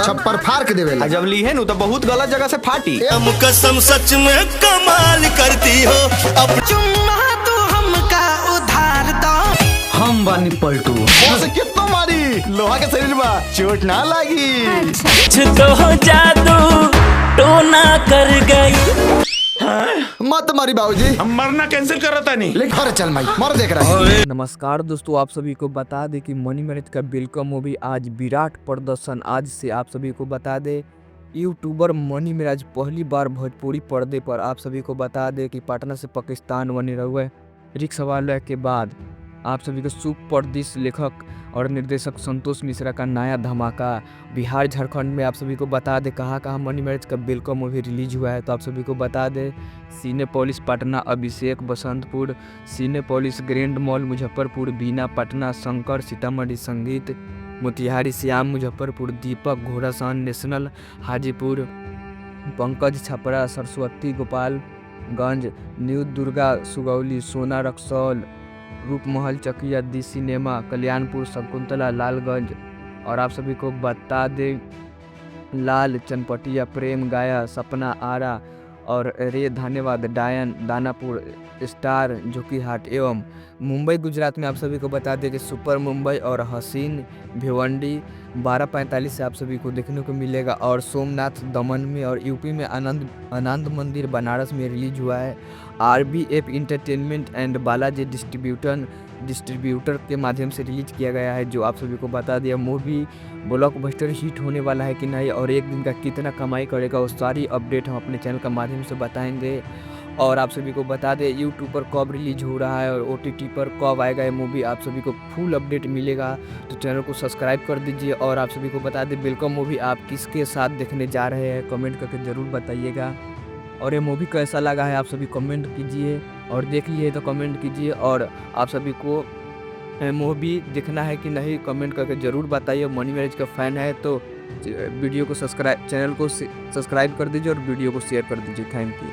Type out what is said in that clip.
छप्पर फाड़ के देवेला। जब ली है नु तो बहुत गलत जगह से फाटी। हम कसम सच में कमाल करती हो। अब चुम्मा तू हमका उधार दो। हम बानी पलटू। से कितना मारी लोहा के शरीर बा चोट ना लागी। कुछ तो जादू टोना कर गई। मत मारी बाबूजी, हम मरना कैंसिल कर रहा नहीं। ले घर चल माई मर देख रहा है। नमस्कार दोस्तों, आप सभी को बता दें कि मनी मैरिज का वेलकम मूवी आज विराट प्रदर्शन। आज से आप सभी को बता दें यूट्यूबर मनी मैरिज पहली बार भोजपुरी पर्दे पर। आप सभी को बता दें कि पटना से पाकिस्तान बने रहुए रिक्शा वाले के बाद आप सभी को सुप्रसिद्ध लेखक और निर्देशक संतोष मिश्रा का नया धमाका बिहार झारखंड में। आप सभी को बता दें कहाँ मनी मैरिज का वेलकम मूवी रिलीज हुआ है। तो आप सभी को बता दें Cinepolis Patna, Abhishek Basantpur, Cinepolis grand mall Muzaffarpur, Beena Patna, Shankar Sitamarhi, Sangeet Motihari, Shyam Muzaffarpur, Deepak Ghorasan national Hajipur, Pankaj Chhapra, Saraswati Gopalganj, new Durga Sugauli, Sona Raxaul, Roopmahal Chakia, the cinema Kalyanpur, Shakuntala Lalganj. और आप सभी को बता दें लाल चनपटिया, प्रेम गाया, सपना आरा और रे धन्यवाद डायन दानापुर, स्टार जोकीहाट एवं मुंबई गुजरात में। आप सभी को बता दें कि सुपर मुंबई और हसीन भिवंडी 12:45 से आप सभी को देखने को मिलेगा। और सोमनाथ दमन में और यूपी में आनंद मंदिर बनारस में रिलीज हुआ है। RBF entertainment and Balaji distributor के माध्यम से रिलीज किया गया है। जो आप सभी को बता दिया मूवी ब्लॉकबस्टर हिट होने वाला है कि नहीं और एक दिन का कितना कमाई करेगा, वो सारी अपडेट हम अपने चैनल के माध्यम से बताएंगे। और आप सभी को बता दें यूट्यूब पर कब रिलीज हो रहा है और OTT पर कब आएगा ये मूवी, आप सभी को फुल अपडेट मिलेगा। तो चैनल को सब्सक्राइब कर दीजिए। और आप सभी को बता दें वेलकम मूवी आप किसके साथ देखने जा रहे हैं कमेंट करके ज़रूर बताइएगा। और ये मूवी कैसा लगा है आप सभी कमेंट कीजिए, और देख लिए तो कमेंट कीजिए। और आप सभी को मूवी देखना है कि नहीं कमेंट करके ज़रूर बताइए। मनी मैरिज का फ़ैन है तो वीडियो को चैनल को सब्सक्राइब कर दीजिए और वीडियो को शेयर कर दीजिए। Thank you.